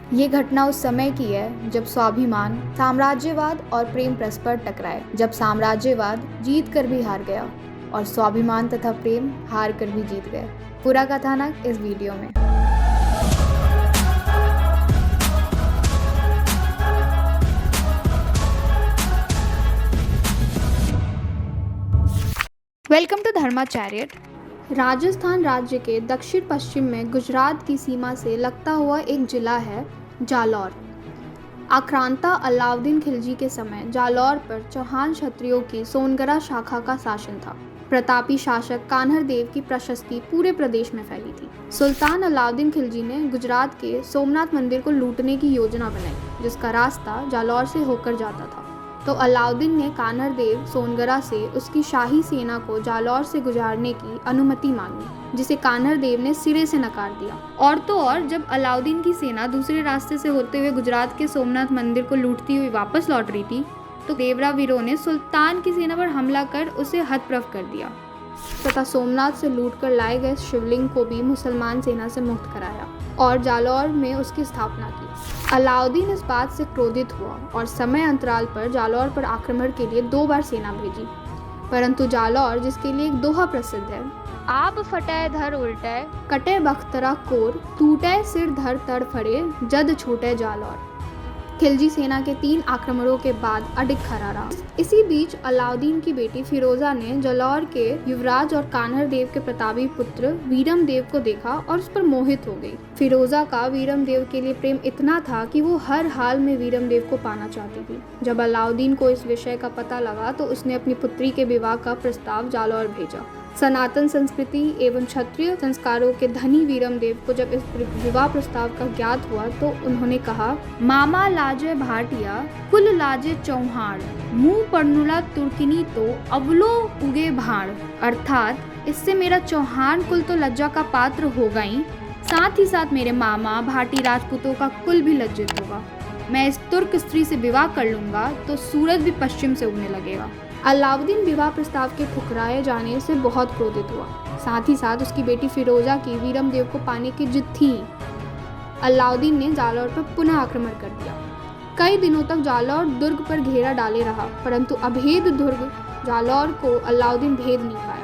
ये घटना उस समय की है जब स्वाभिमान, साम्राज्यवाद और प्रेम परस्पर टकराए, जब साम्राज्यवाद जीत कर भी हार गया और स्वाभिमान तथा प्रेम हार कर भी जीत गए। पूरा कथानक इस वीडियो में। Welcome to धर्माचैरियट। राजस्थान राज्य के दक्षिण पश्चिम में गुजरात की सीमा से लगता हुआ एक जिला है जालौर। आक्रांता अलाउद्दीन खिलजी के समय जालौर पर चौहान क्षत्रियों की सोनगरा शाखा का शासन था। प्रतापी शासक कान्हर देव की प्रशस्ति पूरे प्रदेश में फैली थी। सुल्तान अलाउद्दीन खिलजी ने गुजरात के सोमनाथ मंदिर को लूटने की योजना बनाई, जिसका रास्ता जालौर से होकर जाता था। तो अलाउद्दीन ने कान्हर देव सोनगरा से उसकी शाही सेना को जालौर से गुजारने की अनुमति मांगी, जिसे कान्हर देव ने सिरे से नकार दिया। और तो और जब अलाउद्दीन की सेना दूसरे रास्ते से होते हुए गुजरात के सोमनाथ मंदिर को लूटती हुई वापस लौट रही थी, तो देवरावीरों ने सुल्तान की सेना पर हमला कर उसे हतप्रभ कर दिया तथा सोमनाथ से लूट कर लाए गए शिवलिंग को भी मुसलमान सेना से मुक्त कराया और जालौर में उसकी स्थापना की। अलाउद्दीन इस बात से क्रोधित हुआ और समय अंतराल पर जालौर पर आक्रमण के लिए 2 बार सेना भेजी, परंतु जालौर, जिसके लिए एक दोहा प्रसिद्ध है, आप फटे धर उल्टे कटे बख्तरा कोर, टूटे सिर धर तड़ फड़े जद छूटे जालौर, खिलजी सेना के 3 आक्रमणों के बाद अडिग खड़ा रहा। इसी बीच अलाउद्दीन की बेटी फिरोजा ने जालौर के युवराज और कान्हर देव के प्रतापी पुत्र वीरम देव को देखा और उस पर मोहित हो गई। फिरोजा का वीरम देव के लिए प्रेम इतना था कि वो हर हाल में वीरम देव को पाना चाहती थी। जब अलाउद्दीन को इस विषय का पता लगा तो उसने अपनी पुत्री के विवाह का प्रस्ताव जालौर भेजा। सनातन संस्कृति एवं क्षत्रिय संस्कारों के धनी वीरम देव को जब इस विवाह प्रस्ताव का ज्ञात हुआ तो उन्होंने कहा, मामा लाजे भाटिया कुल लाजे चौहान, मुंह पड़नुला तुर्किनी तो अवलो उगे भाड़। अर्थात इससे मेरा चौहान कुल तो लज्जा का पात्र होगा ही, साथ ही साथ मेरे मामा भाटी राजपूतों का कुल भी लज्जित होगा। मैं इस तुर्क स्त्री से विवाह कर लूंगा तो सूरज भी पश्चिम से उगने लगेगा। अलाउद्दीन विवाह प्रस्ताव के ठुकराए जाने से बहुत क्रोधित हुआ। साथ ही साथ उसकी बेटी फिरोजा की वीरम देव को पाने की जिद थी। अलाउद्दीन ने जालौर पर पुनः आक्रमण कर दिया। कई दिनों तक जालौर दुर्ग पर घेरा डाले रहा, परंतु अभेद दुर्ग जालौर को अलाउद्दीन भेद नहीं पाया।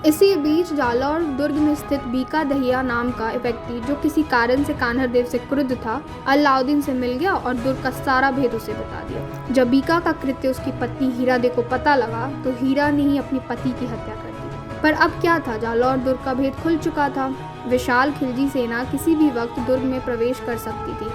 इसी बीच जालौर दुर्ग में स्थित बीका दहिया नाम का व्यक्ति, जो किसी कारण से कान्हर देव से क्रुद्ध था, अलाउद्दीन से मिल गया और दुर्ग का सारा भेद उसे बता दिया। जब बीका का कृत्य उसकी पत्नी हीरा दे को पता लगा तो हीरा ने ही अपनी पति की हत्या कर दी। पर अब क्या था, जालौर दुर्ग का भेद खुल चुका था। विशाल खिलजी सेना किसी भी वक्त दुर्ग में प्रवेश कर सकती थी।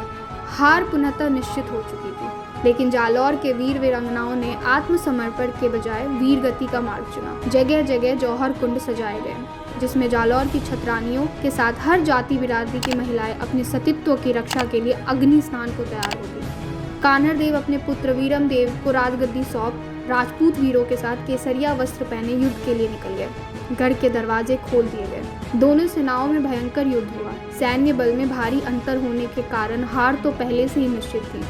हार पुनः निश्चित हो चुकी थी, लेकिन जालौर के वीर वीरांगनाओं ने आत्मसमर्पण के बजाय वीर गति का मार्ग चुना। जगह जगह जौहर कुंड सजाए गए, जिसमें जालौर की छतरानियों के साथ हर जाति बिरादरी की महिलाएं अपने सतीत्व की रक्षा के लिए अग्नि स्नान को तैयार होती। कान्हर देव अपने पुत्र वीरम देव को राजगद्दी सौंप राजपूत वीरों के साथ केसरिया वस्त्र पहने युद्ध के लिए निकल गए। गढ़ के दरवाजे खोल दिए गए। दोनों सेनाओं में भयंकर युद्ध हुआ। सैन्य बल में भारी अंतर होने के कारण हार तो पहले से ही निश्चित थी,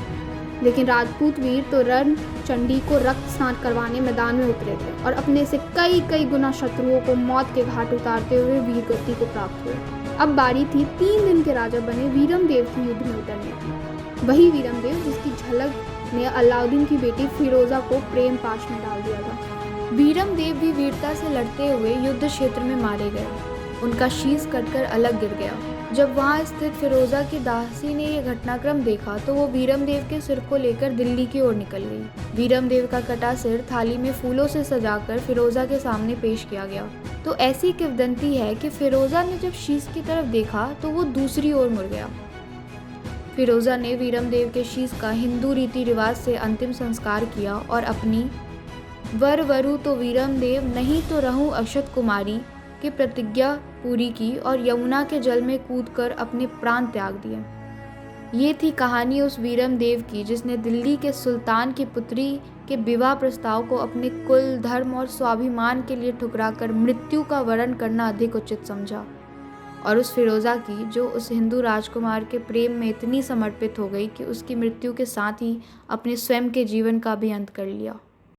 लेकिन राजपूत वीर तो रण चंडी को रक्त स्नान करवाने मैदान में उतरे थे और अपने से कई गुना शत्रुओं को मौत के घाट उतारते हुए वीर गति को प्राप्त हुए। अब बारी थी 3 दिन के राजा बने वीरम देव की युद्ध में उतरने की। वही वीरम देव जिसकी झलक ने अलाउद्दीन की बेटी फिरोजा को प्रेम पाश में डाल दिया था। वीरम देव भी वीरता से लड़ते हुए युद्ध क्षेत्र में मारे गए। उनका शीश कटकर अलग गिर गया। जब वहां स्थित फिरोजा की दासी ने यह घटनाक्रम देखा तो वो वीरम देव के सिर को लेकर दिल्ली की ओर निकल गई। वीरम देव का कटा सिर थाली में फूलों से सजाकर फिरोजा के सामने पेश किया गया। तो ऐसी किंवदंती है कि फिरोजा ने जब शीश की तरफ देखा तो वो दूसरी ओर मुड़ गया। फिरोजा ने वीरम देव के शीश का हिंदू रीति रिवाज से अंतिम संस्कार किया और अपनी वर वरु तो वीरम देव नहीं तो रहूं अक्षत कुमारी की प्रतिज्ञा पूरी की और यमुना के जल में कूदकर अपने प्राण त्याग दिए। ये थी कहानी उस वीरम देव की जिसने दिल्ली के सुल्तान की पुत्री के विवाह प्रस्ताव को अपने कुल, धर्म और स्वाभिमान के लिए ठुकराकर मृत्यु का वरण करना अधिक उचित समझा, और उस फिरोजा की जो उस हिंदू राजकुमार के प्रेम में इतनी समर्पित हो गई कि उसकी मृत्यु के साथ ही अपने स्वयं के जीवन का भी अंत कर लिया।